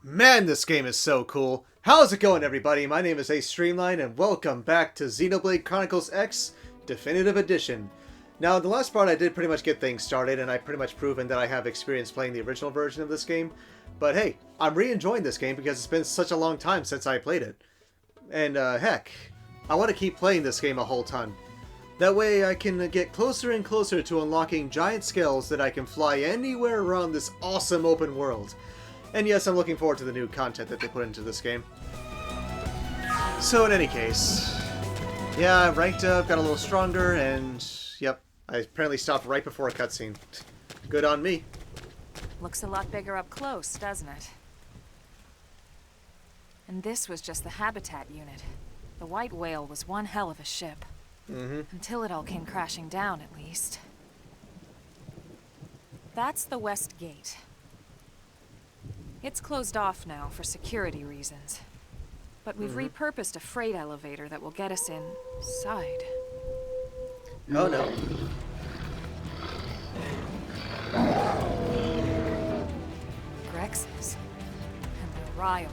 Man, this game is so cool. How's it going, everybody? My name is Ace Streamline, and welcome back to Xenoblade Chronicles X Definitive Edition. Now, in the last part, I did pretty much get things started, and I've pretty much proven that I have experience playing the original version of this game. But hey, I'm re-enjoying this game because it's been such a long time since I played it. And heck, I want to keep playing this game a whole ton. That way I can get closer and closer to unlocking giant scales that I can fly anywhere around this awesome open world. And yes, I'm looking forward to the new content that they put into this game. So in any case, yeah, I ranked up, got a little stronger, and yep, I apparently stopped right before a cutscene. Good on me. Looks a lot bigger up close, doesn't it? And this was just the habitat unit. The white whale was one hell of a ship. Until it all came crashing down, at least. That's the west gate. It's closed off now for security reasons. But we've repurposed a freight elevator that will get us inside. Oh no. Grexes. And they're riled.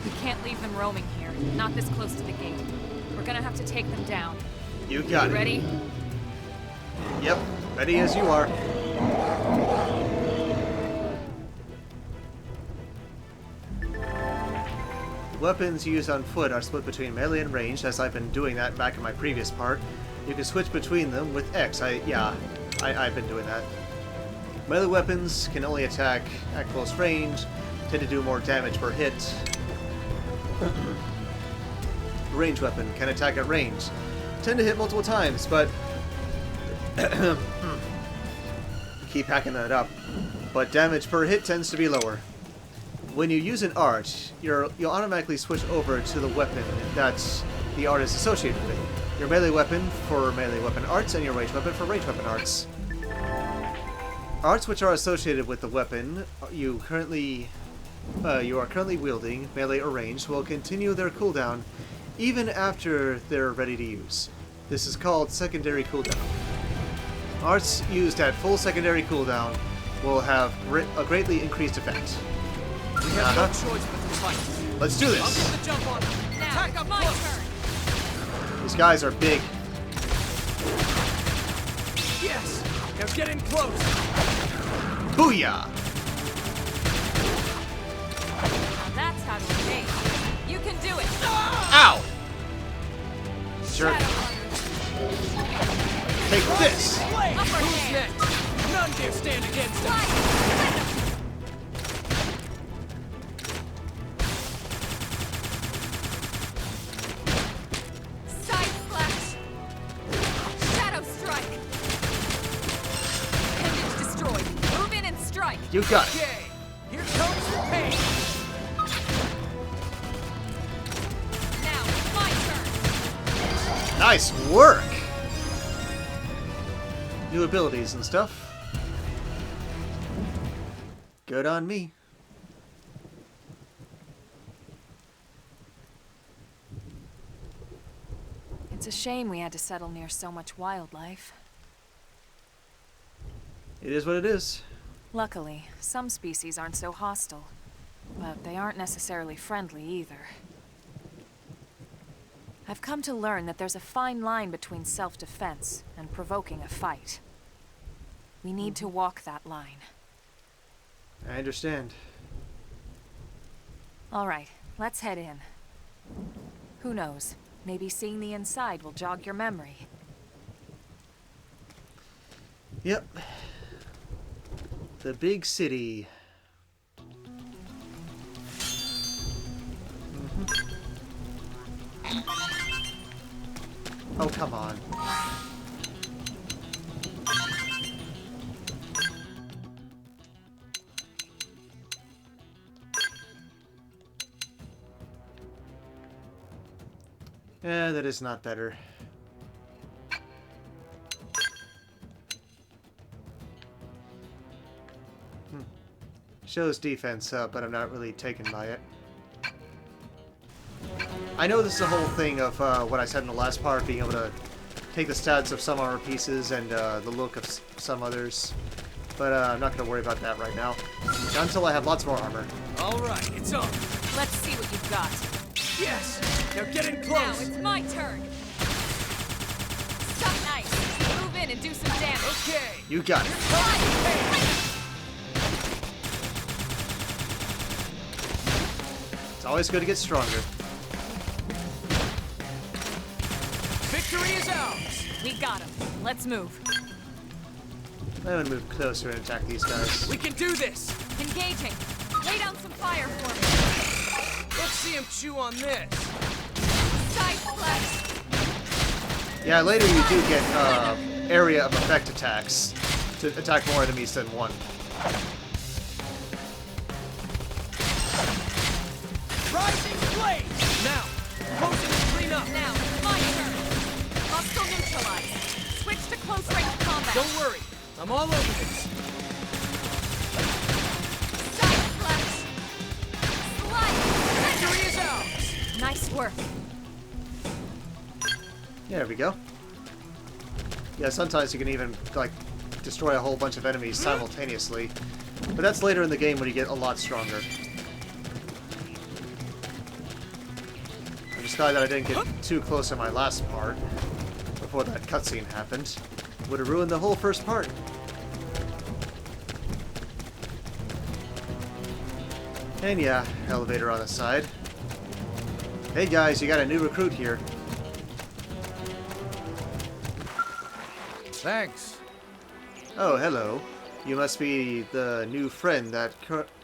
We can't leave them roaming here, not this close to the gate. We're gonna have to take them down. You got it. Ready? Yep, ready as you are. The weapons used on foot are split between melee and ranged, as I've been doing that back in my previous part. You can switch between them with X. I've been doing that. Melee weapons can only attack at close range, tend to do more damage per hit. Ranged weapon can attack at range, tend to hit multiple times, but keep hacking that up. But damage per hit tends to be lower. When you use an art, you'll automatically switch over to the weapon that the art is associated with. Your melee weapon for melee weapon arts, and your ranged weapon for ranged weapon arts. Arts which are associated with the weapon you are currently wielding, melee or ranged, will continue their cooldown even after they're ready to use. This is called secondary cooldown. Arts used at full secondary cooldown will have a greatly increased effect. We have no choice but to fight. Let's do I'll this! get the jump on him. Now, Attack it's up my close. turn. These guys are big. Yes! Now get in close. Booyah! Now that's how to engage. You can do it. Ow! Sure. Take this! Blade! Upper Who's hand. next? None dare stand against us. Side slash. Shadow strike. Appendage destroyed. Move in and strike. You got it. Okay, here comes the pain. Now it's my turn. Nice work! New abilities and stuff. Good on me. It's a shame we had to settle near so much wildlife. It is what it is. Luckily, some species aren't so hostile, but they aren't necessarily friendly either. I've come to learn that there's a fine line between self-defense and provoking a fight. We need to walk that line. I understand. All right, let's head in. Who knows? Maybe seeing the inside will jog your memory. Yep. The big city. Oh, come on. Yeah, that is not better. Shows defense up, but I'm not really taken by it. I know this is the whole thing of what I said in the last part, being able to take the stats of some armor pieces and the look of some others. But I'm not going to worry about that right now. Not until I have lots more armor. All right, it's on. Let's see what you've got. Yes, they're getting Now close. it's my turn. Suck nice. Move in and do some damage. Okay. You got it. It's always good to get stronger. Victory is ours. We got him. Let's move. I'm going to move closer and attack these guys. We can do this. Engaging. Lay down some fire for me. Let's see him chew on this. Side flex. Yeah, later you do get area of effect attacks to attack more enemies than one. Rising blaze. Now, potion is clean up. Now it's my turn. Hostile neutralized. Switch to close range combat. Don't worry, I'm all over this. Side flex. Slide. Victory is ours. Nice work. Yeah, there we go. Yeah, sometimes you can even, like, destroy a whole bunch of enemies simultaneously. But that's later in the game when you get a lot stronger. I'm just glad that I didn't get too close in my last part before that cutscene happened. Would have ruined the whole first part. And yeah, elevator on the side. Hey guys, you got a new recruit here. Thanks. Oh, hello. You must be the new friend that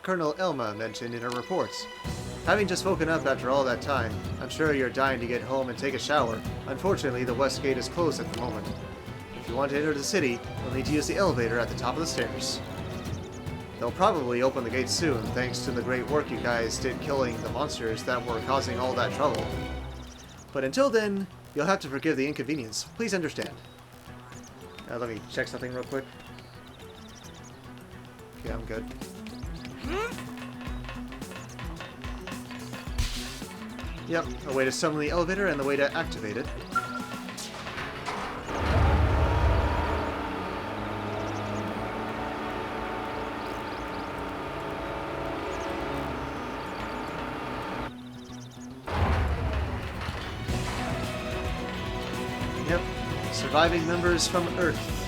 Colonel Elma mentioned in her reports. Having just woken up after all that time, I'm sure you're dying to get home and take a shower. Unfortunately, the west gate is closed at the moment. If you want to enter the city, you'll need to use the elevator at the top of the stairs. They'll probably open the gate soon, thanks to the great work you guys did killing the monsters that were causing all that trouble. But until then, you'll have to forgive the inconvenience. Please understand. Let me check something real quick. Okay, I'm good. Yep, a way to summon the elevator and the way to activate it. Yep, surviving members from Earth.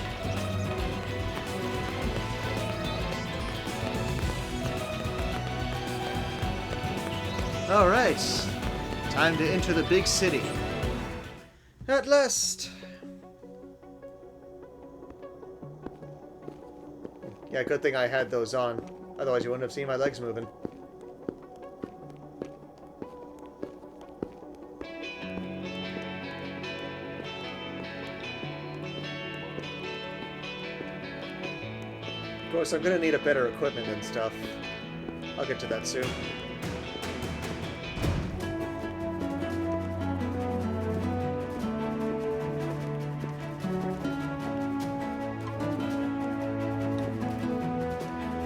Alright, time to enter the big city. At last! Yeah, good thing I had those on. Otherwise you wouldn't have seen my legs moving. Of course, I'm gonna need a better equipment and stuff. I'll get to that soon.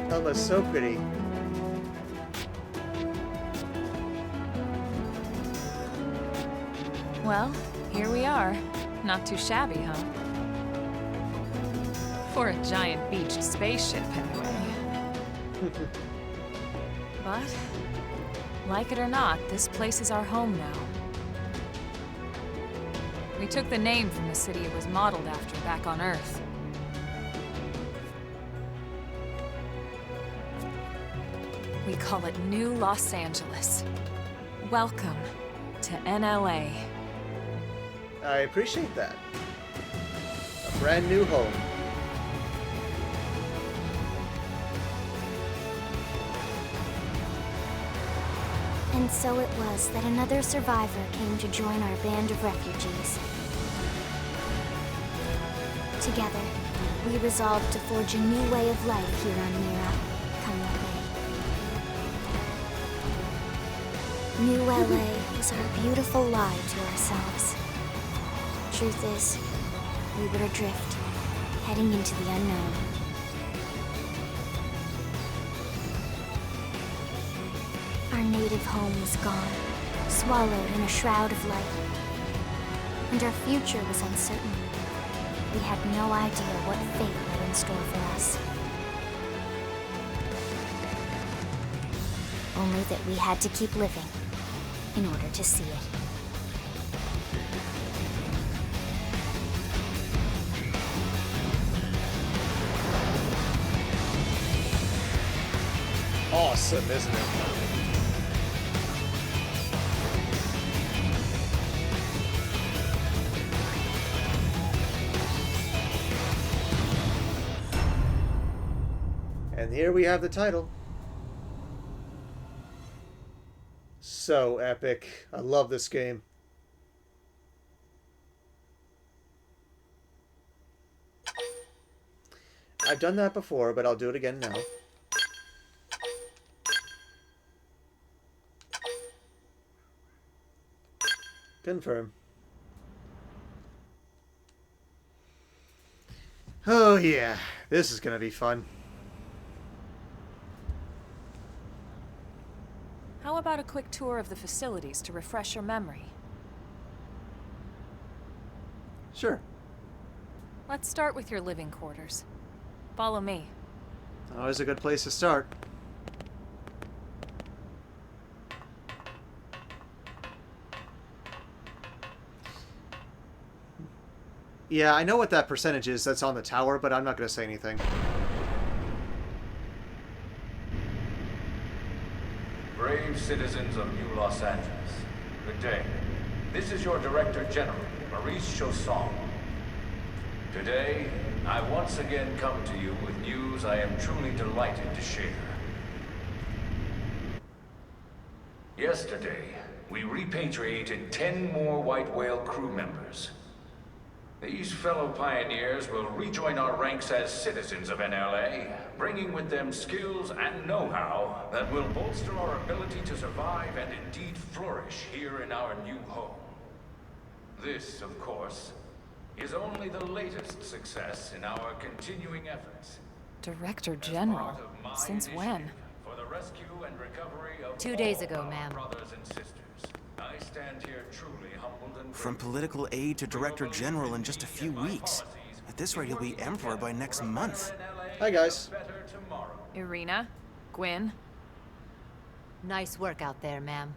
Elma's so pretty. Well, here we are. Not too shabby, huh? For a giant beached spaceship, anyway. But, like it or not, this place is our home now. We took the name from the city it was modeled after back on Earth. We call it New Los Angeles. Welcome to NLA. I appreciate that. A brand new home. And so it was that another survivor came to join our band of refugees. Together, we resolved to forge a new way of life here on Mira. Come what may. New LA was our beautiful lie to ourselves. Truth is, we were adrift, heading into the unknown. Our native home was gone, swallowed in a shroud of light. And our future was uncertain. We had no idea what fate lay in store for us. Only that we had to keep living in order to see it. Awesome, isn't it? And here we have the title. So epic. I love this game. I've done that before, but I'll do it again now. Confirm. Oh yeah, this is gonna be fun. How about a quick tour of the facilities to refresh your memory? Sure. Let's start with your living quarters. Follow me. Always a good place to start. Yeah, I know what that percentage is that's on the tower, but I'm not going to say anything. Brave citizens of New Los Angeles, good day. This is your Director General, Maurice Chausson. Today, I once again come to you with news I am truly delighted to share. Yesterday, we repatriated 10 more White Whale crew members. These fellow pioneers will rejoin our ranks as citizens of NLA, bringing with them skills and know-how that will bolster our ability to survive and indeed flourish here in our new home. This, of course, is only the latest success in our continuing efforts. Director General? Since when? For the rescue and recovery of 2 days ago, all ma'am. our brothers and sisters. I stand here truly humbled and From political aide to Director General in just a few weeks. At this rate, he'll be Emperor by next month. Hi, guys. better tomorrow. Irina? Gwyn? Nice work out there, ma'am.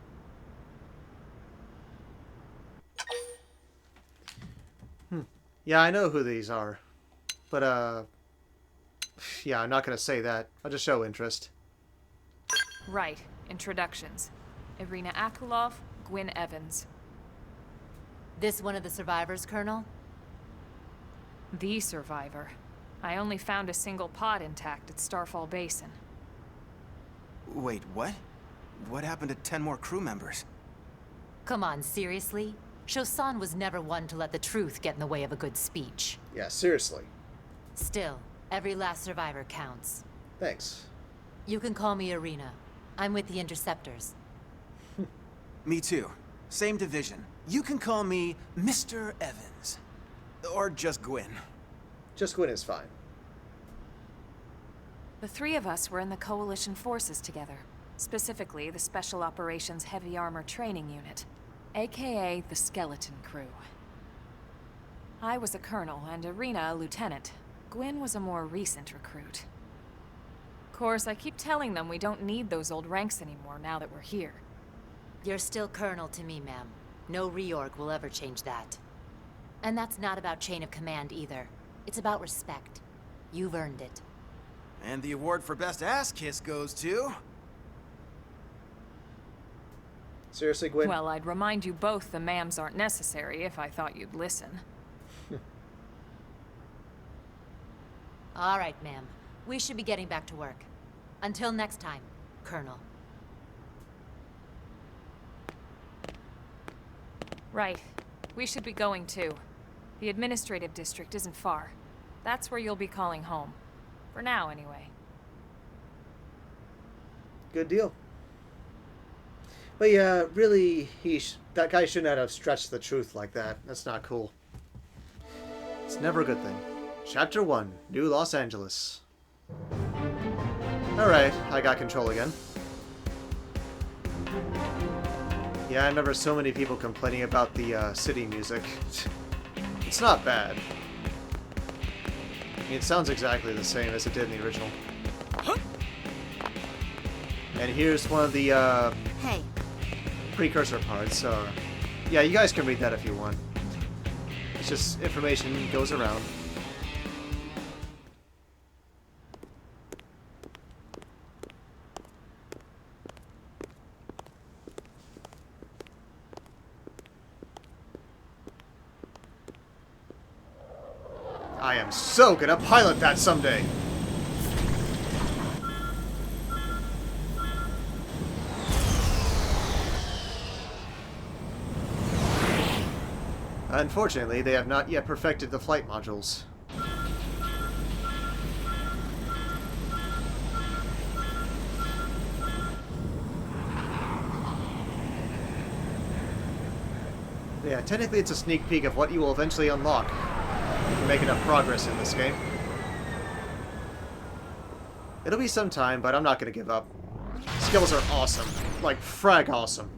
Yeah, I know who these are. But, yeah, I'm not going to say that. I'll just show interest. Right. Introductions. Irina Akulov, Gwyn Evans. This one of the survivors, Colonel? The survivor. I only found a single pod intact at Starfall Basin. Wait, what? What happened to 10 more crew members? Come on, seriously? Chausson was never one to let the truth get in the way of a good speech. Yeah, seriously. Still, every last survivor counts. Thanks. You can call me Irina. I'm with the Interceptors. Me too. Same division. You can call me Mr. Evans. Or just Gwyn. Just Gwyn is fine. The three of us were in the Coalition forces together. Specifically, the Special Operations Heavy Armor Training Unit, aka the Skeleton Crew. I was a colonel and Irina a lieutenant. Gwyn was a more recent recruit. Of course, I keep telling them we don't need those old ranks anymore now that we're here. You're still Colonel to me, ma'am. No reorg will ever change that. And that's not about chain of command either. It's about respect. You've earned it. And the award for Best Ass Kiss goes to... Seriously, Gwyn? Well, I'd remind you both the ma'ams aren't necessary if I thought you'd listen. All right, ma'am. We should be getting back to work. Until next time, Colonel. Right. We should be going too. The administrative district isn't far. That's where you'll be calling home. For now, anyway. Good deal. But yeah, really, that guy shouldn't have stretched the truth like that. That's not cool. It's never a good thing. Chapter 1, New Los Angeles. Alright, I got control again. Yeah, I remember so many people complaining about the city music. It's not bad. mean, it sounds exactly the same as it did in the original. And here's one of the Hey. precursor parts. Yeah, you guys can read that if you want. It's just information goes around. I am so gonna pilot that someday! Unfortunately, they have not yet perfected the flight modules. Yeah, technically it's a sneak peek of what you will eventually unlock if you make enough progress in this game. It'll be some time, but I'm not going to give up. Skills are awesome. Like, frag awesome.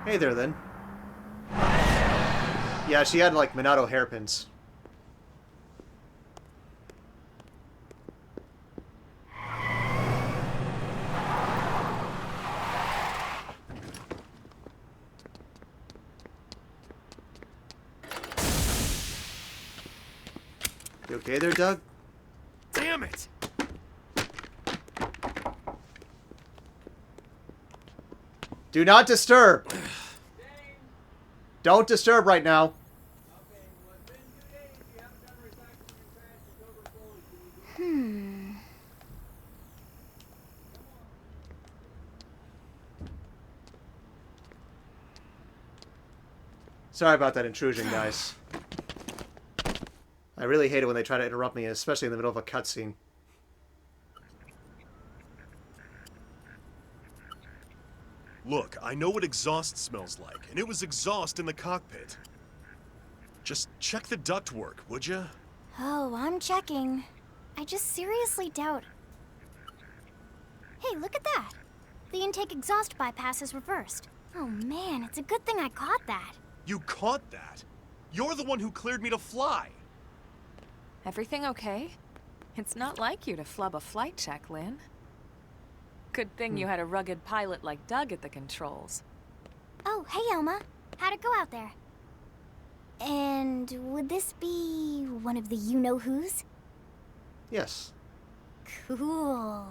Hey there, then. Yeah, she had, like, Minato hairpins. You okay there, Doug? Damn it! Do not disturb! Don't disturb right now. Sorry about that intrusion, guys. I really hate it when they try to interrupt me, especially in the middle of a cutscene. Look, I know what exhaust smells like, and it was exhaust in the cockpit. Just check the ductwork, would ya? Oh, I'm checking. I just seriously doubt... Hey, look at that! The intake exhaust bypass is reversed. Oh man, it's a good thing I caught that. You caught that? You're the one who cleared me to fly! Everything okay? It's not like you to flub a flight check, Lynn. Good thing you had a rugged pilot like Doug at the controls. Oh, hey Elma. How'd it go out there? And would this be one of the you-know-whos? Yes. Cool.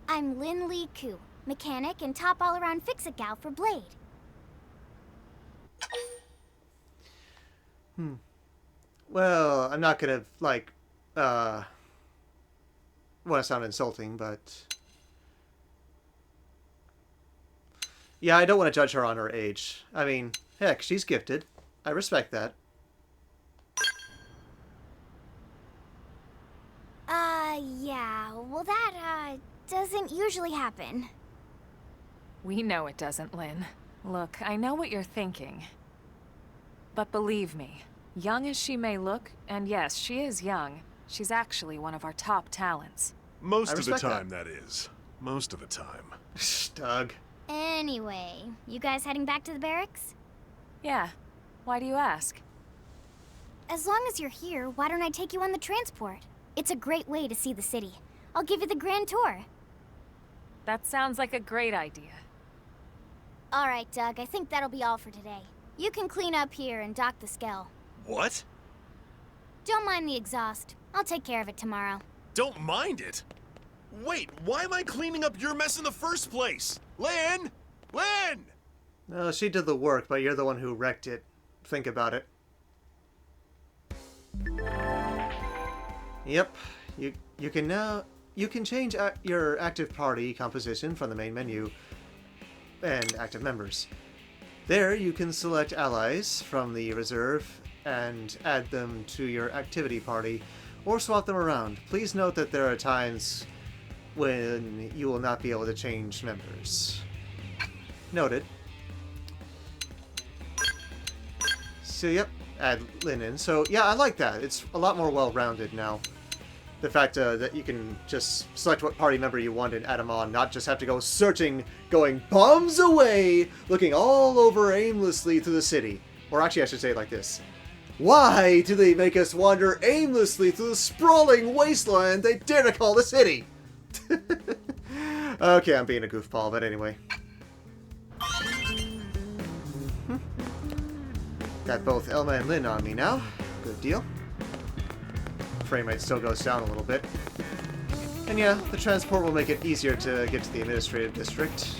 I'm Lynn Lee Koo, mechanic and top all-around fix-it gal for Blade. Well, I'm not gonna, like, want to sound insulting, but... Yeah, I don't want to judge her on her age. I mean, heck, she's gifted. I respect that. Yeah, well that, doesn't usually happen. We know it doesn't, Lynn. Look, I know what you're thinking. But believe me, young as she may look, and yes, she is young, she's actually one of our top talents. Most I of the respect time, that is. Most of the time. Shh, Doug. Anyway, you guys heading back to the barracks? Yeah. Why do you ask? As long as you're here, why don't I take you on the transport? It's a great way to see the city. I'll give you the grand tour. That sounds like a great idea. All right, Doug, I think that'll be all for today. You can clean up here and dock the Skell. What? Don't mind the exhaust. I'll take care of it tomorrow. Don't mind it? Wait, why am I cleaning up your mess in the first place? Lynn! Lynn! No, she did the work, but you're the one who wrecked it. Think about it. Yep, you can change your active party composition from the main menu and active members. There you can select allies from the reserve and add them to your activity party or swap them around. Please note that there are times when you will not be able to change members. Noted. So yep, add Lynn in. So yeah, I like that. It's a lot more well-rounded now. The fact that you can just select what party member you want and add them on, not just have to go searching, going bombs away, looking all over aimlessly through the city. Or actually, I should say it like this. Why do they make us wander aimlessly through the sprawling wasteland they dare to call the city? Okay, I'm being a goofball, but anyway. Got both Elma and Lynn on me now. Good deal. Frame rate still goes down a little bit. And yeah, the transport will make it easier to get to the administrative district.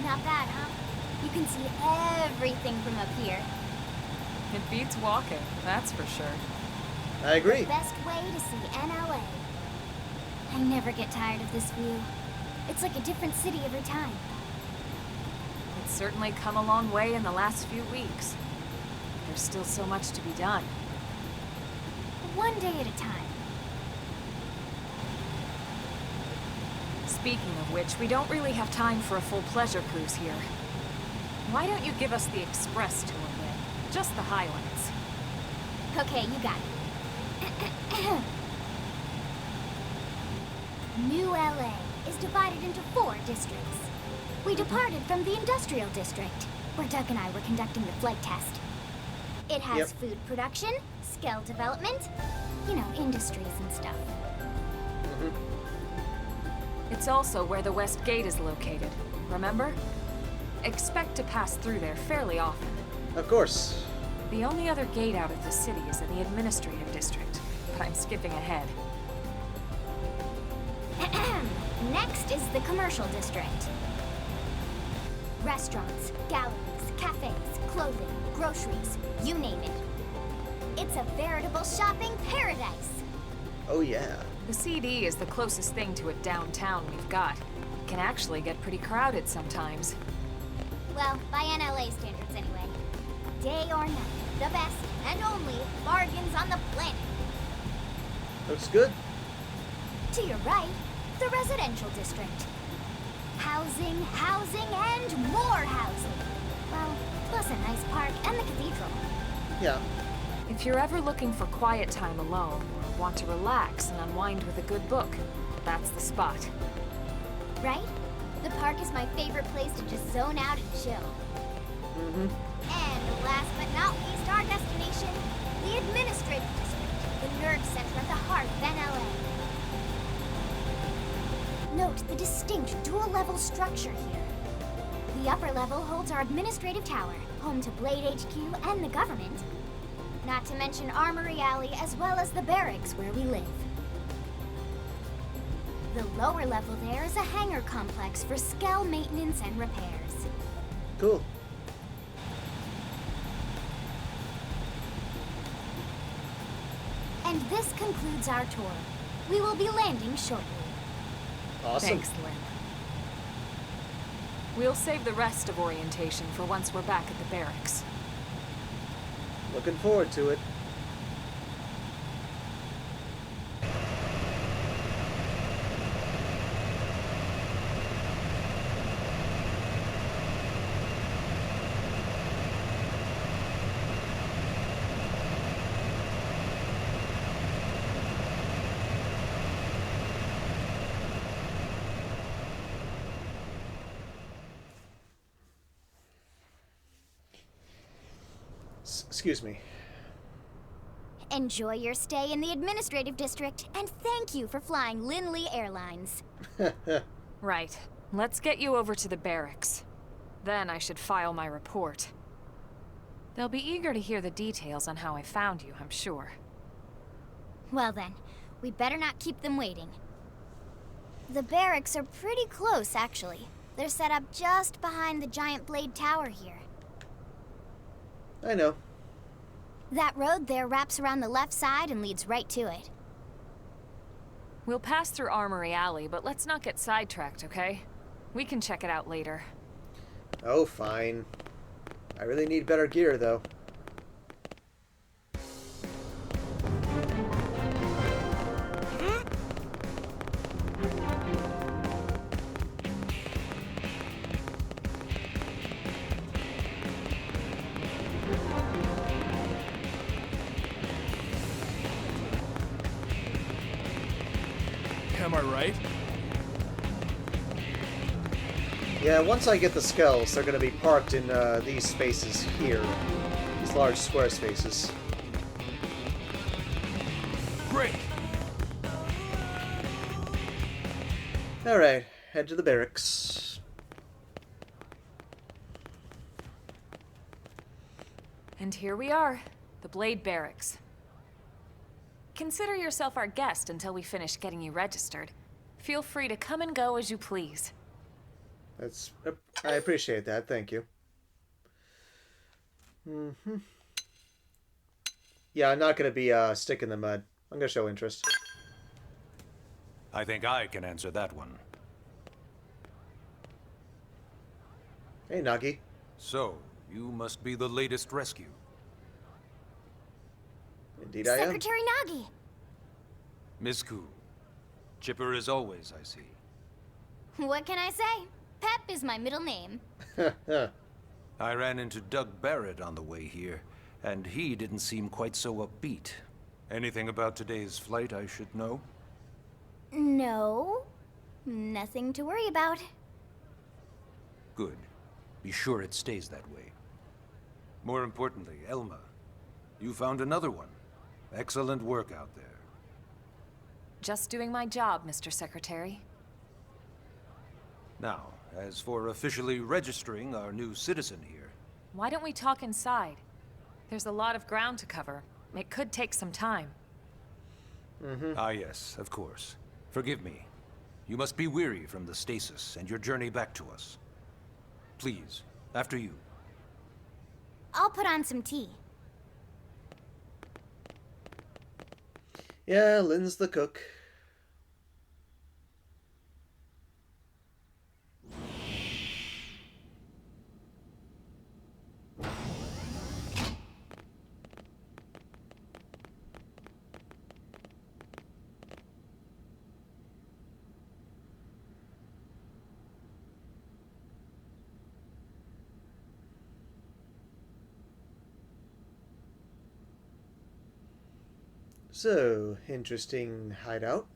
Not bad, huh? You can see everything from up here. It beats walking, that's for sure. I agree. The best way to see NLA. I never get tired of this view. It's like a different city every time. It's certainly come a long way in the last few weeks. There's still so much to be done. One day at a time. Speaking of which, we don't really have time for a full pleasure cruise here. Why don't you give us the express tour then? Just the highlights. Okay, you got it. New LA is divided into 4 districts. We departed from the industrial district, where Doug and I were conducting the flight test. It has food production, skill development, you know, industries and stuff. It's also where the West Gate is located, remember? Expect to pass through there fairly often. Of course. The only other gate out of the city is in the administrative district, but I'm skipping ahead. Next is the commercial district. Restaurants, galleries, cafes, clothing, groceries, you name it. It's a veritable shopping paradise. Oh yeah. The CD is the closest thing to a downtown we've got. It can actually get pretty crowded sometimes. Well, by NLA standards anyway. Day or night, the best and only bargains on the planet. Looks good. To your right, the residential district. Housing, housing, and more housing. Well, plus a nice park and the cathedral. Yeah. If you're ever looking for quiet time alone, or want to relax and unwind with a good book, that's the spot. Right? The park is my favorite place to just zone out and chill. And last but not least, our destination, the administrative district, the nerve center at the heart of NLA. Note the distinct dual-level structure here. The upper level holds our administrative tower, home to Blade HQ and the government. Not to mention Armory Alley, as well as the barracks where we live. The lower level there is a hangar complex for Skell maintenance and repairs. Cool. And this concludes our tour. We will be landing shortly. Awesome. Thanks, Lynn. We'll save the rest of orientation for once we're back at the barracks. Looking forward to it. Excuse me. Enjoy your stay in the administrative district, and thank you for flying Lindley Airlines. Right. Let's get you over to the barracks. Then I should file my report. They'll be eager to hear the details on how I found you, I'm sure. Well then, we better not keep them waiting. The barracks are pretty close, actually. They're set up just behind the giant blade tower here. I know. That road there wraps around the left side and leads right to it. We'll pass through Armory Alley, but let's not get sidetracked, okay? We can check it out later. Oh, fine. I really need better gear, though. Am I right? Yeah, once I get the skulls, they're going to be parked in these spaces here. These large square spaces. Great! Alright, head to the barracks. And here we are, the Blade Barracks. Consider yourself our guest until we finish getting you registered. Feel free to come and go as you please. I appreciate that, thank you. Yeah, I'm not going to be stick in the mud. I'm going to show interest. I think I can answer that one. Hey, Nagi. So, you must be the latest rescue. Indeed I am. Secretary Nagi. Miss Koo. Chipper as always, I see. What can I say? Pep is my middle name. I ran into Doug Barrett on the way here, and he didn't seem quite so upbeat. Anything about today's flight I should know? No. Nothing to worry about. Good. Be sure it stays that way. More importantly, Elma, you found another one. Excellent work out there. Just doing my job, Mr. Secretary. Now, as for officially registering our new citizen here... Why don't we talk inside? There's a lot of ground to cover. It could take some time. Ah yes, of course. Forgive me. You must be weary from the stasis and your journey back to us. Please, after you. I'll put on some tea. Yeah, Lynn's the cook. So, interesting hideout.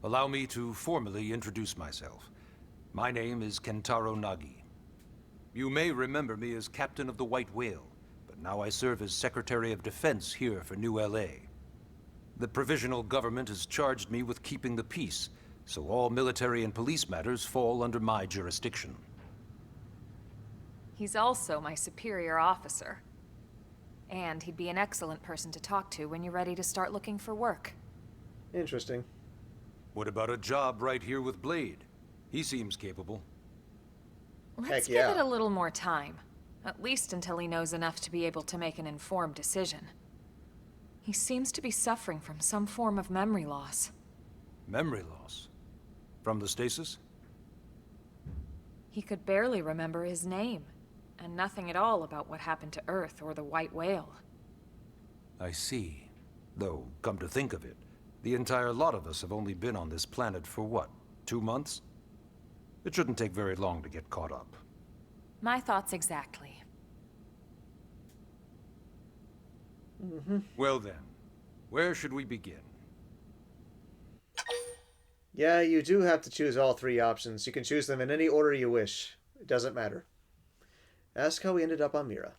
Allow me to formally introduce myself. My name is Kentaro Nagi. You may remember me as Captain of the White Whale, but now I serve as Secretary of Defense here for New LA. The provisional government has charged me with keeping the peace, so all military and police matters fall under my jurisdiction. He's also my superior officer. And he'd be an excellent person to talk to when you're ready to start looking for work. Interesting. What about a job right here with Blade? He seems capable. Let's yeah. give it a little more time. At least until he knows enough to be able to make an informed decision. He seems to be suffering from some form of memory loss. Memory loss? From the stasis? He could barely remember his name, and nothing at all about what happened to Earth or the White Whale. I see. Though, come to think of it, the entire lot of us have only been on this planet for what, 2 months? It shouldn't take very long to get caught up. My thoughts exactly. Well then, where should we begin? Yeah, you do have to choose all 3 options. You can choose them in any order you wish. It doesn't matter. Ask how we ended up on Mira.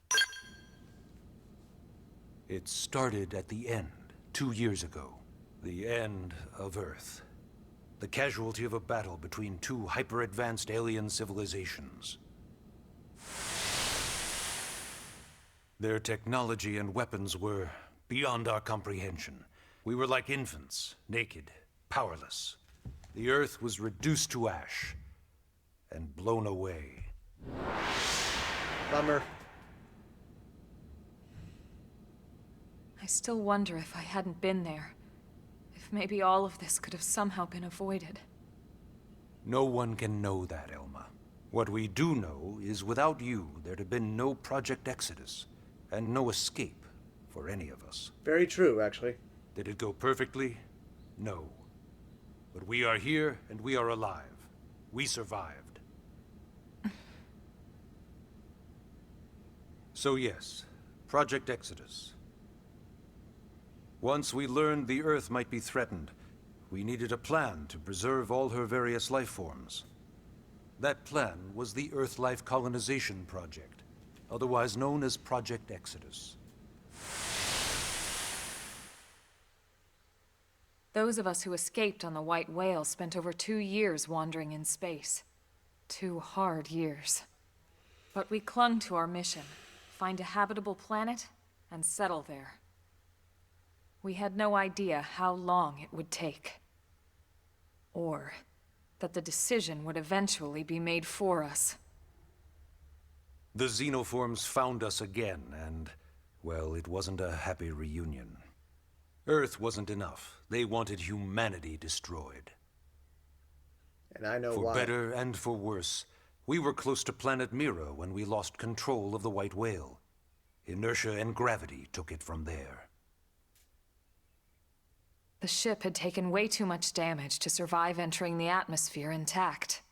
It started at the end, 2 years ago. The end of Earth. The casualty of a battle between 2 hyper-advanced alien civilizations. Their technology and weapons were beyond our comprehension. We were like infants, naked, powerless. The Earth was reduced to ash and blown away. Bummer. I still wonder if I hadn't been there, if maybe all of this could have somehow been avoided. No one can know that, Elma. What we do know is without you, there'd have been no Project Exodus, and no escape for any of us. Very true, actually. Did it go perfectly? No. But we are here, and we are alive. We survived. So yes, Project Exodus. Once we learned the Earth might be threatened, we needed a plan to preserve all her various life forms. That plan was the Earth Life Colonization Project, otherwise known as Project Exodus. Those of us who escaped on the White Whale spent over 2 years wandering in space. 2 hard years. But we clung to our mission, find a habitable planet, and settle there. We had no idea how long it would take. Or that the decision would eventually be made for us. The xenoforms found us again, and, well, it wasn't a happy reunion. Earth wasn't enough. They wanted humanity destroyed. And I know why. For why. better and for worse, we were close to planet Mira when we lost control of the White Whale. Inertia and gravity took it from there. The ship had taken way too much damage to survive entering the atmosphere intact.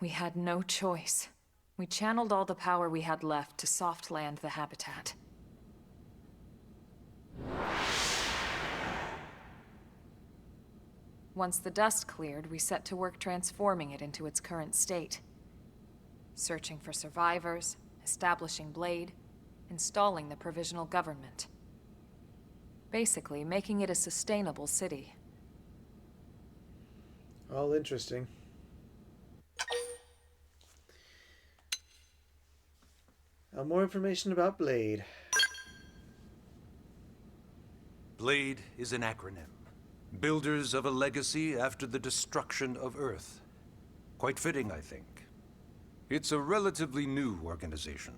We had no choice. We channeled all the power we had left to soft land the habitat. Once the dust cleared, we set to work transforming it into its current state. Searching for survivors, establishing Blade, installing the provisional government. Basically, making it a sustainable city. All interesting. More information about Blade. Blade is an acronym. Builders of a legacy after the destruction of Earth. Quite fitting, I think. It's a relatively new organization.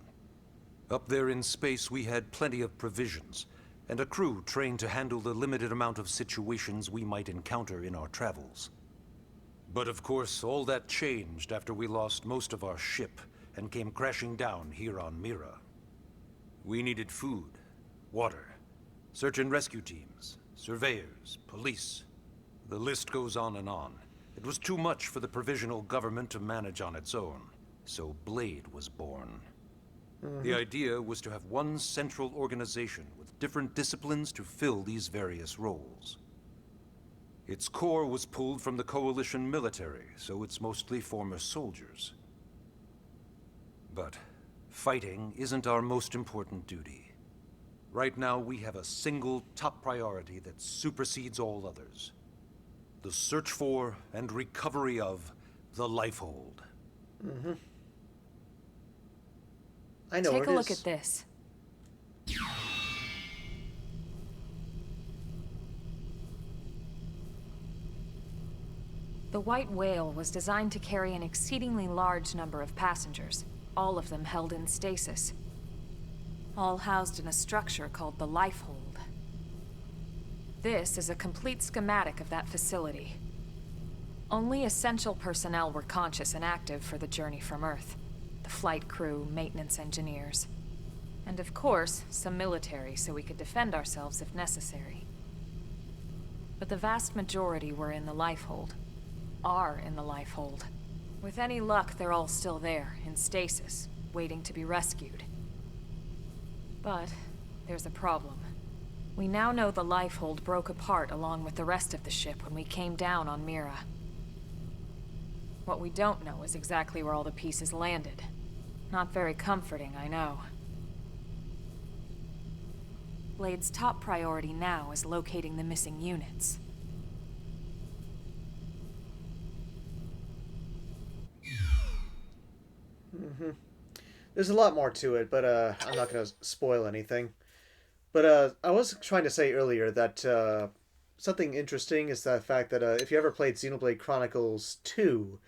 Up there in space, we had plenty of provisions, and a crew trained to handle the limited amount of situations we might encounter in our travels. But of course, all that changed after we lost most of our ship and came crashing down here on Mira. We needed food, water, search and rescue teams, surveyors, police. The list goes on and on. It was too much for the provisional government to manage on its own, so Blade was born. The idea was to have one central organization with different disciplines to fill these various roles. Its core was pulled from the Coalition military, so it's mostly former soldiers. But fighting isn't our most important duty. Right now, we have a single top priority that supersedes all others. The search for and recovery of the Lifehold. I know where it is. Take a look at this. The White Whale was designed to carry an exceedingly large number of passengers, all of them held in stasis. All housed in a structure called the Lifehold. This is a complete schematic of that facility. Only essential personnel were conscious and active for the journey from Earth. The flight crew, maintenance engineers. And of course, some military so we could defend ourselves if necessary. But the vast majority were in the Lifehold. Are in the Lifehold. With any luck, they're all still there, in stasis, waiting to be rescued. But there's a problem. We now know the Lifehold broke apart along with the rest of the ship when we came down on Mira. What we don't know is exactly where all the pieces landed. Not very comforting, I know. Blade's top priority now is locating the missing units. There's a lot more to it, but I'm not going to spoil anything. But I was trying to say earlier that something interesting is the fact that if you ever played Xenoblade Chronicles 2,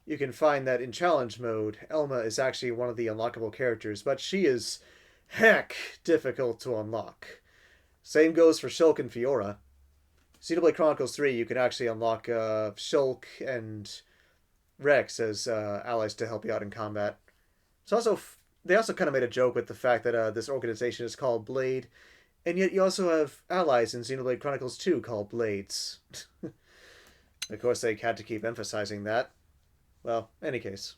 you can find that in challenge mode, Elma is actually one of the unlockable characters, but she is heck difficult to unlock. Same goes for Shulk and Fiora. Xenoblade Chronicles 3, you can actually unlock Shulk and Rex as allies to help you out in combat. It's also they also kind of made a joke with the fact that this organization is called Blade, and yet you also have allies in Xenoblade Chronicles 2 called Blades. Of course, they had to keep emphasizing that. Well, any case.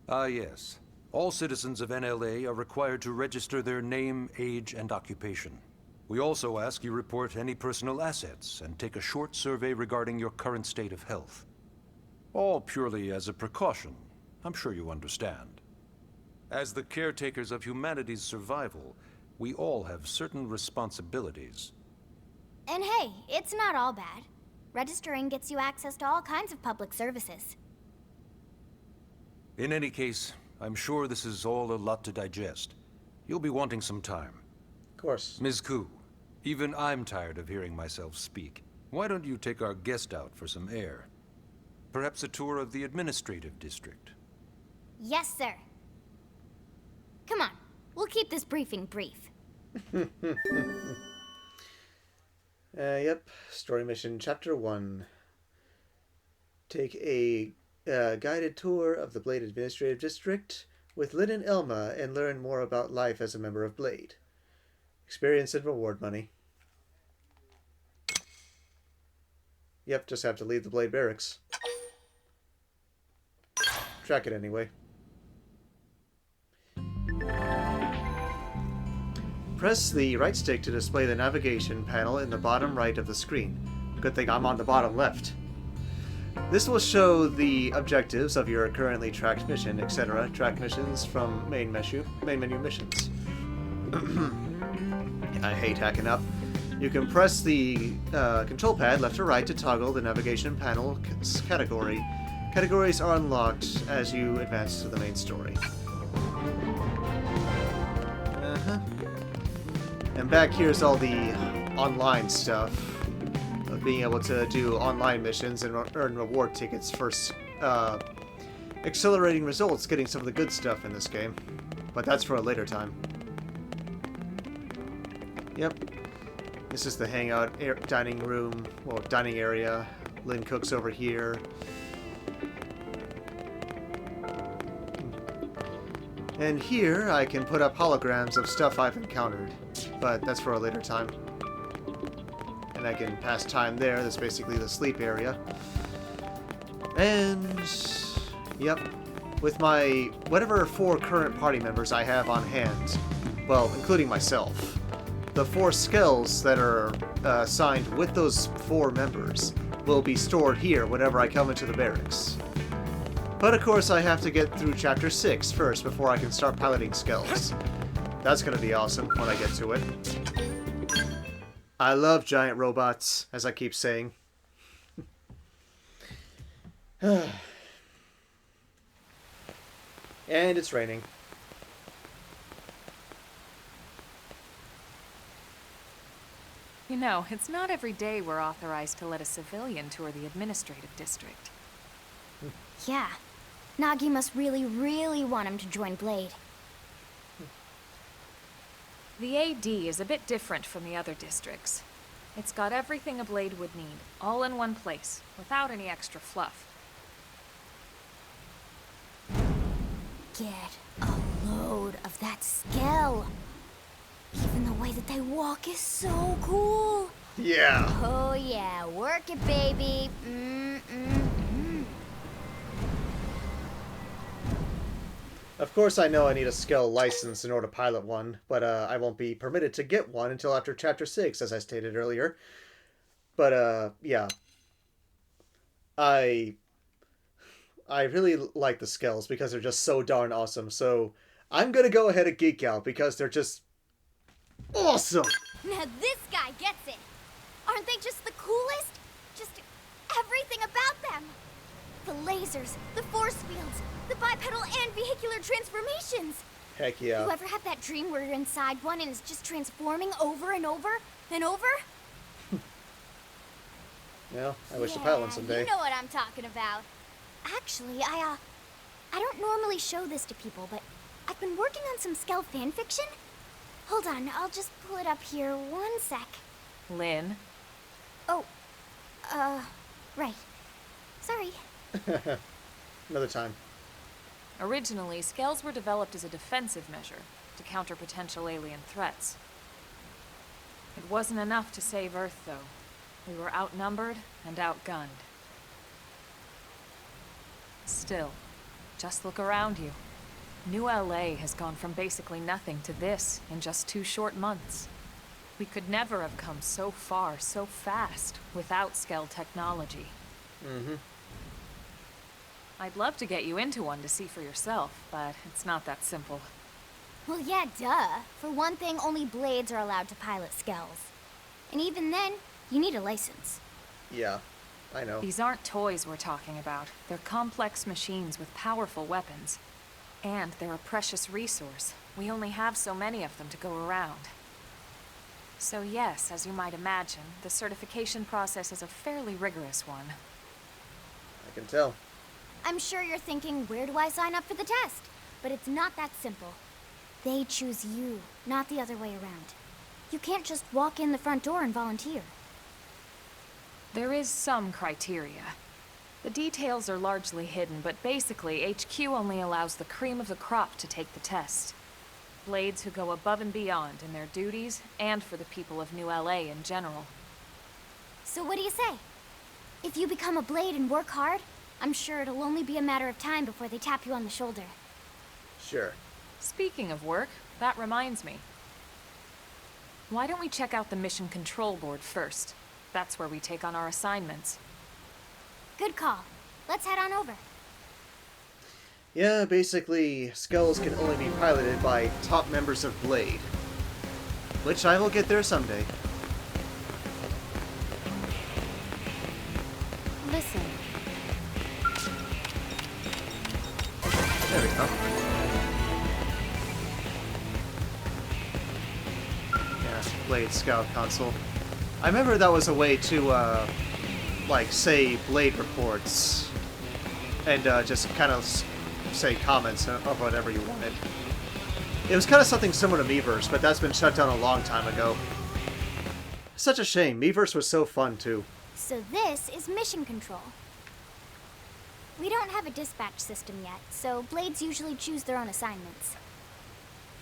Ah, yes. All citizens of NLA are required to register their name, age, and occupation. We also ask you report any personal assets and take a short survey regarding your current state of health. All purely as a precaution. I'm sure you understand. As the caretakers of humanity's survival, we all have certain responsibilities. And hey, it's not all bad. Registering gets you access to all kinds of public services. In any case, I'm sure this is all a lot to digest. You'll be wanting some time. Of course. Ms. Ku, even I'm tired of hearing myself speak. Why don't you take our guest out for some air? Perhaps a tour of the administrative district. Yes, sir. Come on, we'll keep this briefing brief. Yep. Story mission chapter 1. Take a guided tour of the Blade Administrative District with Lynn and Elma and learn more about life as a member of Blade. Experience and reward money. Yep, just have to leave the Blade Barracks. Track it anyway. Press the right stick to display the navigation panel in the bottom right of the screen. Good thing I'm on the bottom left. This will show the objectives of your currently tracked mission, etc. Track missions from main menu missions. I hate hacking up. You can press the control pad left or right to toggle the navigation panel category. Categories are unlocked as you advance to the main story. And back here's all the online stuff. Of being able to do online missions and earn reward tickets for accelerating results, getting some of the good stuff in this game. But that's for a later time. Yep. This is the hangout dining room, well, dining area. Lynn cooks over here. And here I can put up holograms of stuff I've encountered. But that's for a later time. And I can pass time there. That's basically the sleep area. And yep, with my whatever 4 current party members I have on hand, well, including myself, the 4 skills that are assigned with those 4 members will be stored here whenever I come into the barracks. But of course I have to get through chapter 6 first before I can start piloting skills. That's gonna be awesome when I get to it. I love giant robots, as I keep saying. And it's raining. You know, it's not every day we're authorized to let a civilian tour the administrative district. Yeah. Nagi must really, really want him to join Blade. The AD is a bit different from the other districts. It's got everything a Blade would need, all in one place, without any extra fluff. Get a load of that scale. Even the way that they walk is so cool. Yeah. Oh yeah, work it, baby. Of course I know I need a skill license in order to pilot one, but I won't be permitted to get one until after Chapter 6, as I stated earlier. But, yeah. I really like the skills because they're just so darn awesome, so I'm gonna go ahead and geek out because they're just awesome! Now this guy gets it. Aren't they just the coolest? Just everything about them. The lasers, the force fields, the bipedal and vehicular transformations. Heck yeah. You ever have that dream where you're inside one and it's just transforming over and over and over? Well, I wish to pilot one someday. You know what I'm talking about. Actually, I don't normally show this to people, but I've been working on some Skell fanfiction. Hold on, I'll just pull it up here 1 sec. Lynn? Oh, right. Sorry. Another time. Originally, Skells were developed as a defensive measure to counter potential alien threats. It wasn't enough to save Earth, though. We were outnumbered and outgunned. Still, just look around you. New LA has gone from basically nothing to this in just 2 short months. We could never have come so far, so fast, without Skell technology. Mm-hmm. I'd love to get you into one to see for yourself, but it's not that simple. Well, yeah, duh. For one thing, only Blades are allowed to pilot Skells. And even then, you need a license. Yeah, I know. These aren't toys we're talking about. They're complex machines with powerful weapons. And they're a precious resource. We only have so many of them to go around. So yes, as you might imagine, the certification process is a fairly rigorous one. I can tell. I'm sure you're thinking, where do I sign up for the test? But it's not that simple. They choose you, not the other way around. You can't just walk in the front door and volunteer. There is some criteria. The details are largely hidden, but basically, HQ only allows the cream of the crop to take the test. Blades who go above and beyond in their duties, and for the people of New LA in general. So what do you say? If you become a Blade and work hard, I'm sure it'll only be a matter of time before they tap you on the shoulder. Sure. Speaking of work, that reminds me. Why don't we check out the Mission Control Board first? That's where we take on our assignments. Good call. Let's head on over. Yeah, basically, Skells can only be piloted by top members of Blade. Which I will get there someday. Listen. There we go. Yeah, Blade Scout Console. I remember that was a way to, like, say Blade reports. And, just kind of say comments of whatever you wanted. It was kind of something similar to Miiverse, but that's been shut down a long time ago. Such a shame. Miiverse was so fun, too. So this is Mission Control. We don't have a dispatch system yet, so Blades usually choose their own assignments.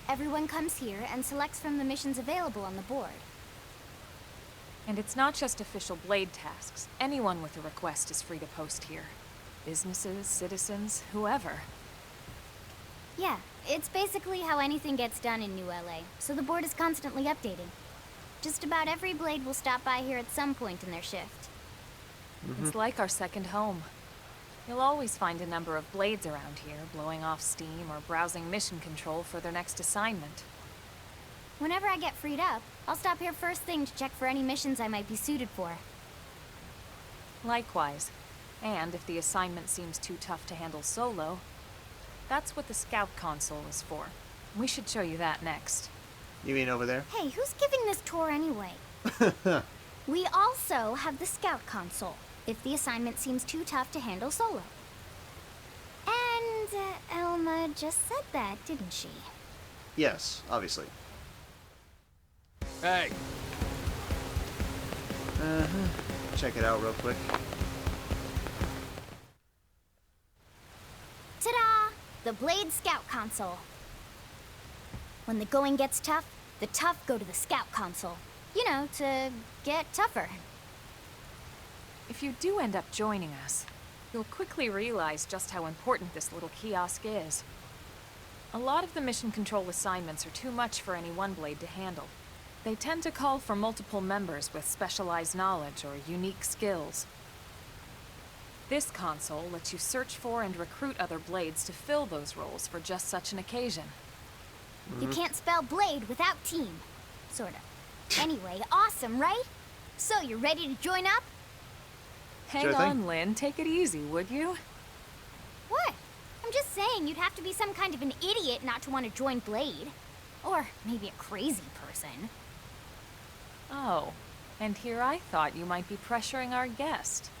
Everyone comes here and selects from the missions available on the board. And it's not just official Blade tasks. Anyone with a request is free to post here. Businesses, citizens, whoever. Yeah, it's basically how anything gets done in New LA, so the board is constantly updating. Just about every Blade will stop by here at some point in their shift. It's like our second home. You'll always find a number of Blades around here, blowing off steam or browsing mission control for their next assignment. Whenever I get freed up, I'll stop here first thing to check for any missions I might be suited for. Likewise. And if the assignment seems too tough to handle solo, that's what the Scout Console is for. We should show you that next. You mean over there? Hey, who's giving this tour anyway? We also have the Scout Console, if the assignment seems too tough to handle solo. And Elma just said that, didn't she? Yes, obviously. Hey, Check it out real quick. Ta-da! The Blade Scout Console. When the going gets tough, the tough go to the Scout Console. You know, to get tougher. If you do end up joining us, you'll quickly realize just how important this little kiosk is. A lot of the mission control assignments are too much for any one Blade to handle. They tend to call for multiple members with specialized knowledge or unique skills. This console lets you search for and recruit other Blades to fill those roles for just such an occasion. You can't spell Blade without team. Sorta. Anyway, awesome, right? So, you ready to join up? Hang Sure thing. on, Lynn. Take it easy, would you? What? I'm just saying you'd have to be some kind of an idiot not to want to join Blade. Or maybe a crazy person. Oh, and here I thought you might be pressuring our guest.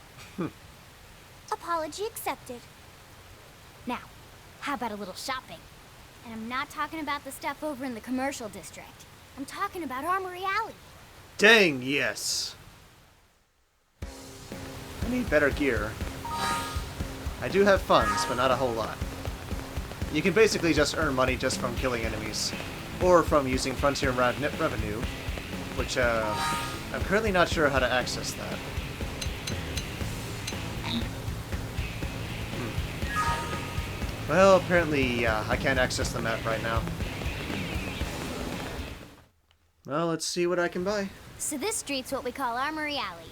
Apology accepted. Now, how about a little shopping? And I'm not talking about the stuff over in the commercial district. I'm talking about Armory Alley. Dang, yes. I need better gear. I do have funds, but not a whole lot. You can basically just earn money just from killing enemies, or from using Frontier net revenue, which I'm currently not sure how to access that. Well, apparently I can't access the map right now. Well, let's see what I can buy. So this street's what we call Armory Alley.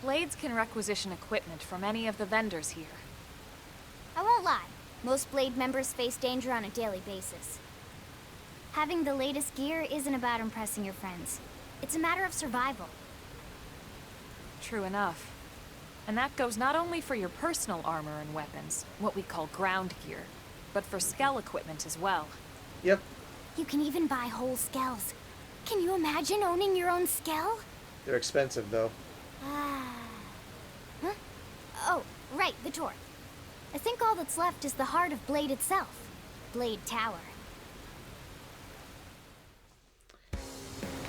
Blades can requisition equipment from any of the vendors here. I won't lie. Most Blade members face danger on a daily basis. Having the latest gear isn't about impressing your friends. It's a matter of survival. True enough. And that goes not only for your personal armor and weapons, what we call ground gear, but for skell equipment as well. Yep. You can even buy whole skells. Can you imagine owning your own skell? They're expensive, though. Huh? Oh, right, the door. I think all that's left is the heart of Blade itself. Blade Tower.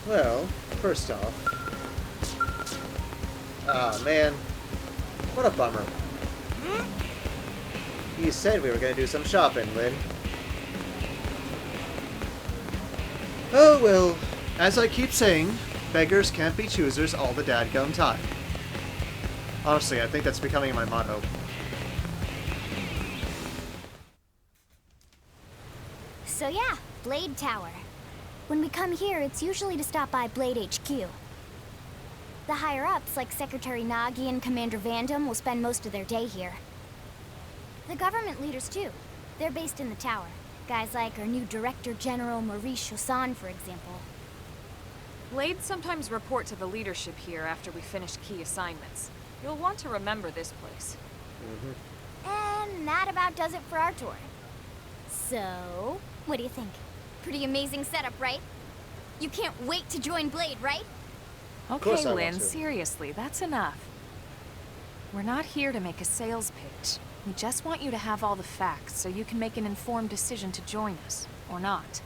Well, first off... Ah, man. What a bummer. You said we were gonna do some shopping, Lynn. Oh well, as I keep saying, beggars can't be choosers all the dadgum time. Honestly, I think that's becoming my motto. So yeah, Blade Tower. When we come here, it's usually to stop by Blade HQ. The higher-ups, like Secretary Nagi and Commander Vandam, will spend most of their day here. The government leaders, too. They're based in the tower. Guys like our new Director General Maurice Chosan, for example. Blades sometimes report to the leadership here after we finish key assignments. You'll want to remember this place. And that about does it for our tour. So, what do you think? Pretty amazing setup, right? You can't wait to join Blade, right? course Okay, I Lynn, want to. seriously, that's enough. We're not here to make a sales pitch. We just want you to have all the facts so you can make an informed decision to join us, or not.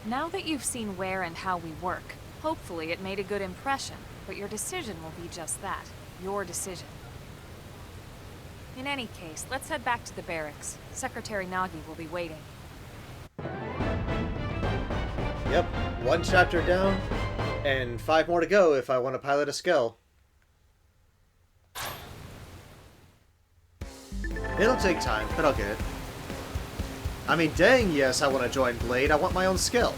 Now that you've seen where and how we work, hopefully it made a good impression, but your decision will be just that, your decision. In any case, let's head back to the barracks. Secretary Nagi will be waiting. Yep, 1 chapter down, and 5 more to go if I want to pilot a skell. It'll take time, but I'll get it. I mean, dang yes, I want to join Blade. I want my own skill.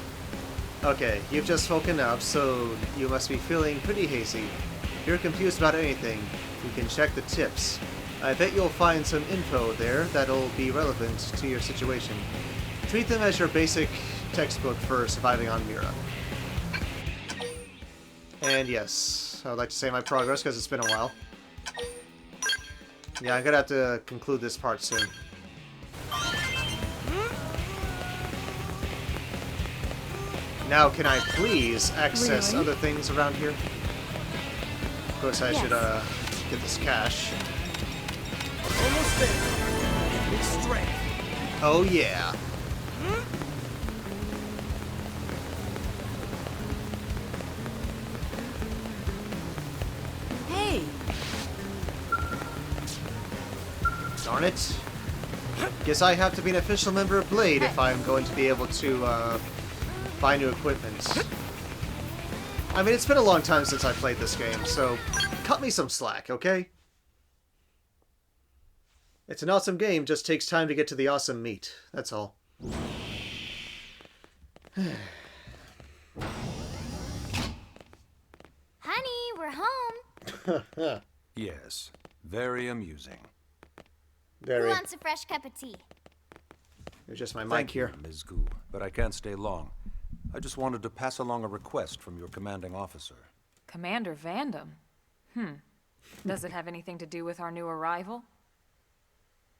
Okay, you've just woken up, so you must be feeling pretty hazy. If you're confused about anything, you can check the tips. I bet you'll find some info there that'll be relevant to your situation. Treat them as your basic textbook for surviving on Mira. And yes, I would like to say my progress because it's been a while. Yeah, I'm gonna have to conclude this part soon. Now, can I please access Really? other things around here? Of course, I should get this cash. Almost there. Big strength. Oh yeah. Hey, Darn it. Guess I have to be an official member of Blade if I'm going to be able to buy new equipment. I mean, it's been a long time since I played this game, so cut me some slack, okay? It's an awesome game, just takes time to get to the awesome meat. That's all. Honey, we're home. Yes, very amusing. Who Very. wants a fresh cup of tea? There's just my mic Thank here. you, Ms. Gu, but I can't stay long. I just wanted to pass along a request from your commanding officer. Commander Vandam? Does it have anything to do with our new arrival?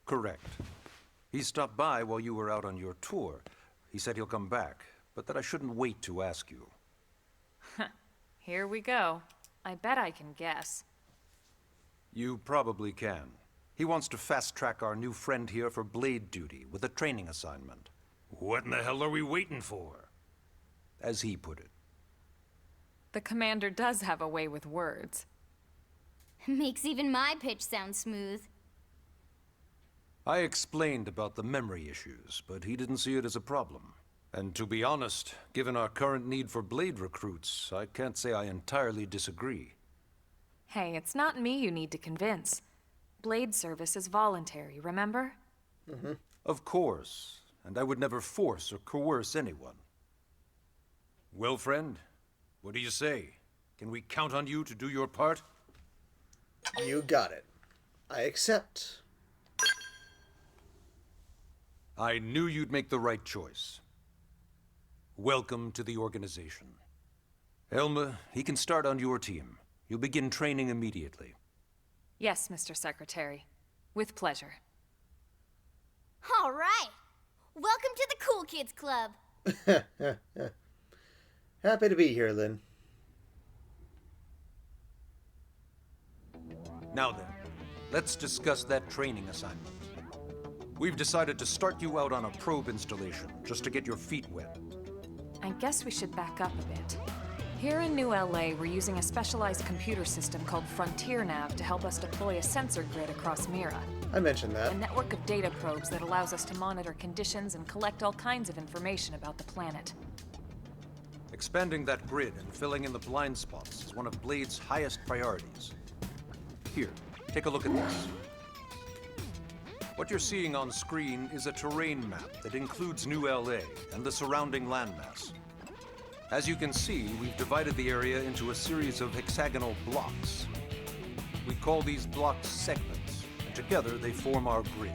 Correct. He stopped by while you were out on your tour. He said he'll come back, but that I shouldn't wait to ask you. Here we go. I bet I can guess. You probably can. He wants to fast-track our new friend here for blade duty with a training assignment. What in the hell are we waiting for? As he put it. The commander does have a way with words. Makes even my pitch sound smooth. I explained about the memory issues, but he didn't see it as a problem. And to be honest, given our current need for blade recruits, I can't say I entirely disagree. Hey, it's not me you need to convince. Blade service is voluntary, remember? Of course, and I would never force or coerce anyone. Well, friend, what do you say? Can we count on you to do your part? You got it. I accept. I knew you'd make the right choice. Welcome to the organization. Elma, he can start on your team. You'll begin training immediately. Yes, Mr. Secretary. With pleasure. All right. Welcome to the Cool Kids Club. Happy to be here, Lynn. Now then, let's discuss that training assignment. We've decided to start you out on a probe installation, just to get your feet wet. I guess we should back up a bit. Here in New LA, we're using a specialized computer system called Frontier Nav to help us deploy a sensor grid across Mira. I mentioned that. A network of data probes that allows us to monitor conditions and collect all kinds of information about the planet. Expanding that grid and filling in the blind spots is one of Blade's highest priorities. Here, take a look at this. What you're seeing on screen is a terrain map that includes New LA and the surrounding landmass. As you can see, we've divided the area into a series of hexagonal blocks. We call these blocks segments, and together they form our grid.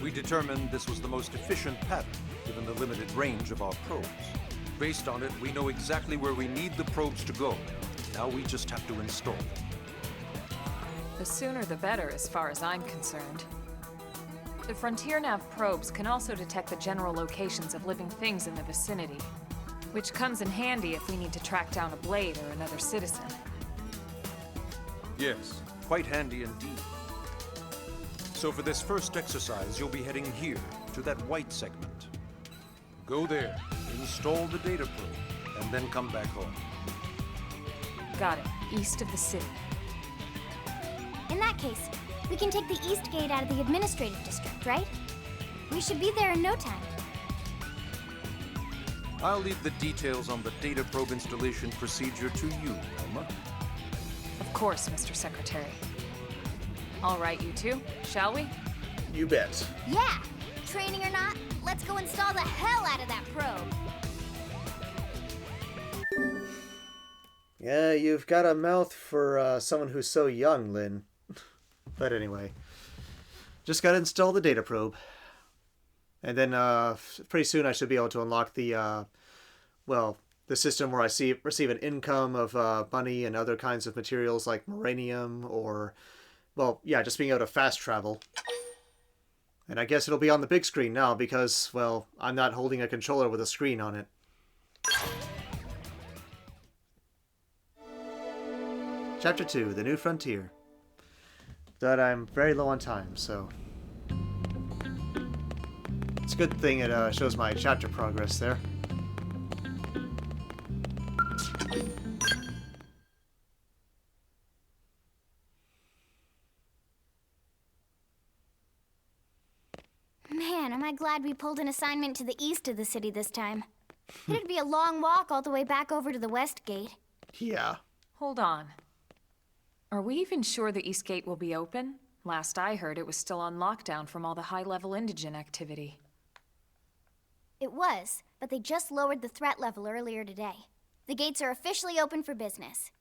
We determined this was the most efficient pattern, given the limited range of our probes. Based on it, we know exactly where we need the probes to go. Now we just have to install them. The sooner the better, as far as I'm concerned. The Frontier Nav probes can also detect the general locations of living things in the vicinity, which comes in handy if we need to track down a Blade or another citizen. Yes, quite handy indeed. So for this first exercise, you'll be heading here, to that white segment. Go there, install the data probe, and then come back home. Got it. East of the city. In that case, we can take the East Gate out of the administrative district, right? We should be there in no time. I'll leave the details on the data probe installation procedure to you, Elma. Of course, Mr. Secretary. All right, you two, shall we? You bet. Yeah! Training or not, let's go install the hell out of that probe! Yeah, you've got a mouth for someone who's so young, Lynn. But anyway, just gotta install the data probe. And then pretty soon I should be able to unlock the, the system where I receive an income of money and other kinds of materials like uranium or, just being able to fast travel. And I guess it'll be on the big screen now because, I'm not holding a controller with a screen on it. Chapter 2, The New Frontier. But I'm very low on time, so... It's a good thing it shows my chapter progress there. Man, am I glad we pulled an assignment to the east of the city this time. It'd be a long walk all the way back over to the West Gate. Yeah. Hold on. Are we even sure the East Gate will be open? Last I heard, it was still on lockdown from all the high-level indigen activity. It was, but they just lowered the threat level earlier today. The gates are officially open for business.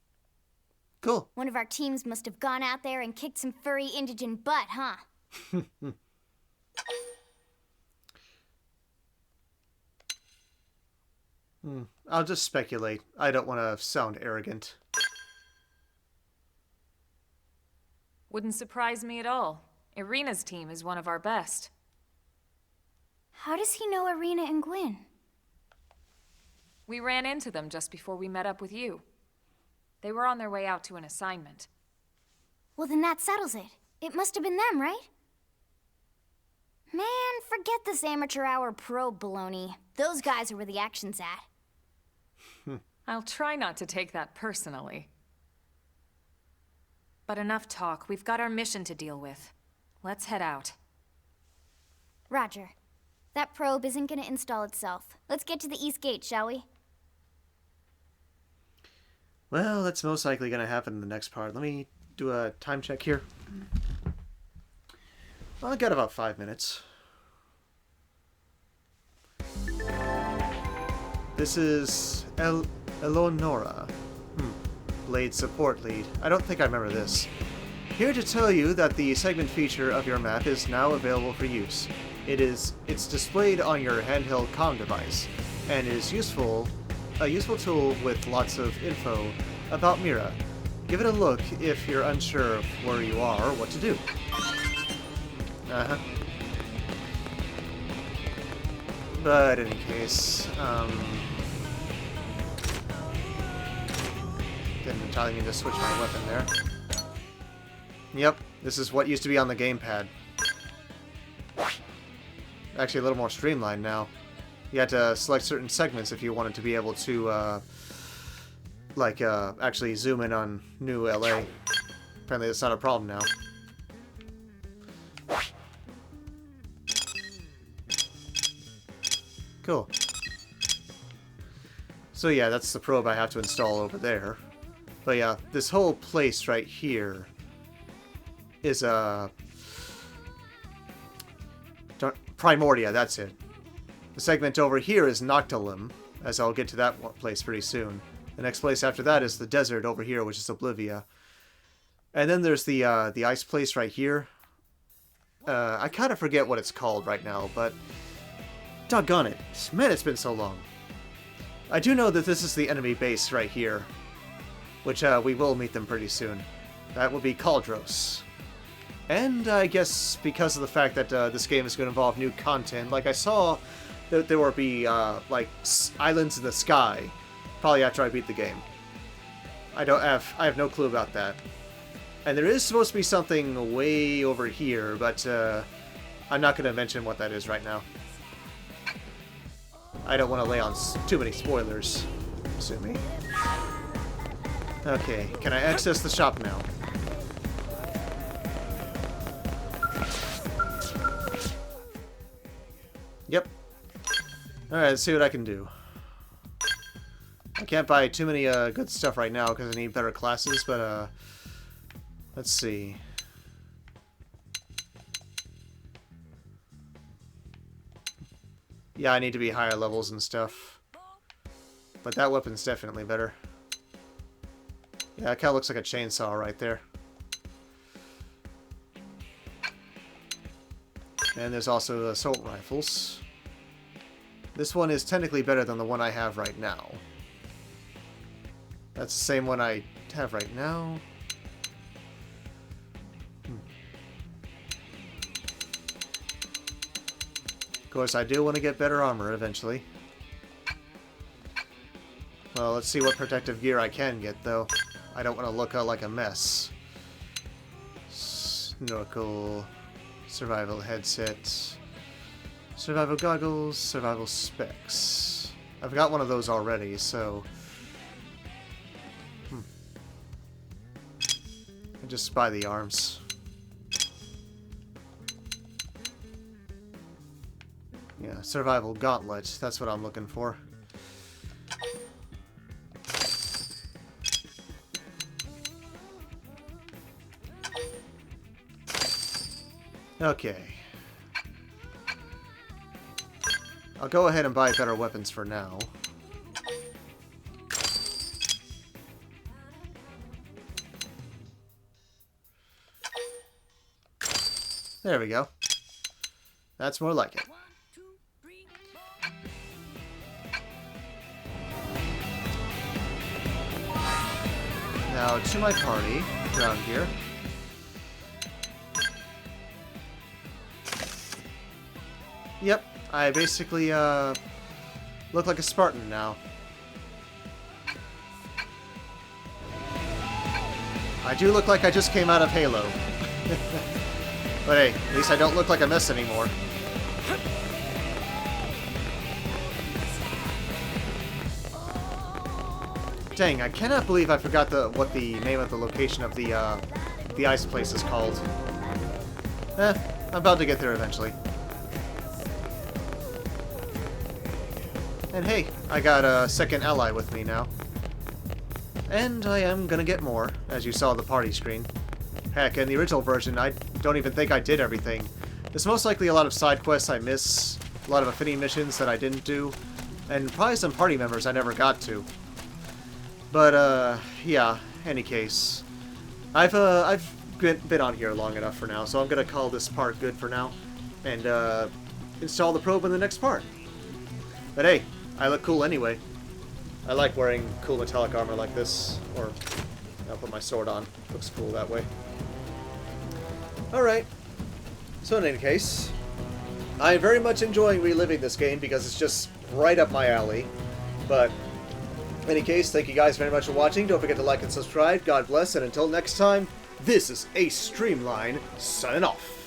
Cool. One of our teams must have gone out there and kicked some furry indigen butt, huh? I'll just speculate. I don't want to sound arrogant. Wouldn't surprise me at all. Irina's team is one of our best. How does he know Irina and Gwyn? We ran into them just before we met up with you. They were on their way out to an assignment. Well, then that settles it. It must have been them, right? Man, forget this amateur hour probe baloney. Those guys are where the action's at. I'll try not to take that personally. But enough talk. We've got our mission to deal with. Let's head out. Roger. That probe isn't gonna install itself. Let's get to the East Gate, shall we? Well, that's most likely going to happen in the next part. Let me do a time check here. Well, I got about 5 minutes. This is Eleonora. Blade support lead. I don't think I remember this. Here to tell you that the segment feature of your map is now available for use. It's displayed on your handheld comm device, and is a useful tool with lots of info about Mira. Give it a look if you're unsure of where you are or what to do. But in any case, didn't entirely mean to switch my weapon there. Yep, this is what used to be on the gamepad. Actually, a little more streamlined now. You had to select certain segments if you wanted to be able to, actually zoom in on New LA. Apparently that's not a problem now. Cool. So yeah, that's the probe I have to install over there. But yeah, this whole place right here is Primordia, that's it. The segment over here is Noctilum, as I'll get to that place pretty soon. The next place after that is the desert over here, which is Oblivia. And then there's the ice place right here. I kind of forget what it's called right now, but doggone it. Man, it's been so long. I do know that this is the enemy base right here, which we will meet them pretty soon. That will be Caldros. And I guess because of the fact that this game is going to involve new content, like I saw that there will be islands in the sky, probably after I beat the game. I have no clue about that. And there is supposed to be something way over here, but I'm not going to mention what that is right now. I don't want to lay on too many spoilers, assuming. Okay, can I access the shop now? Yep. Alright, let's see what I can do. I can't buy too many good stuff right now because I need better classes, but let's see. Yeah, I need to be higher levels and stuff. But that weapon's definitely better. Yeah, it kind of looks like a chainsaw right there. And there's also the assault rifles. This one is technically better than the one I have right now. That's the same one I have right now. Of course, I do want to get better armor eventually. Well, let's see what protective gear I can get, though. I don't want to look like a mess. Snorkel, survival headset, survival goggles, survival specs. I've got one of those already, so... I just buy the arms. Yeah, survival gauntlet. That's what I'm looking for. Okay. I'll go ahead and buy better weapons for now. There we go. That's more like it. Now to my party around here. Yep, I basically look like a Spartan now. I do look like I just came out of Halo. But hey, at least I don't look like a mess anymore. Dang, I cannot believe I forgot what the name of the location of the ice place is called. I'm about to get there eventually. And hey, I got a second ally with me now. And I am gonna get more, as you saw on the party screen. Heck, in the original version, I don't even think I did everything. There's most likely a lot of side quests I miss, a lot of affinity missions that I didn't do, and probably some party members I never got to. But, yeah, any case. I've been on here long enough for now, so I'm gonna call this part good for now, and, install the probe in the next part. But hey, I look cool anyway. I like wearing cool metallic armor like this, or I'll put my sword on. Looks cool that way. Alright, so in any case, I'm very much enjoying reliving this game because it's just right up my alley. But in any case, thank you guys very much for watching. Don't forget to like and subscribe. God bless, and until next time, this is Ace Streamline, signing off.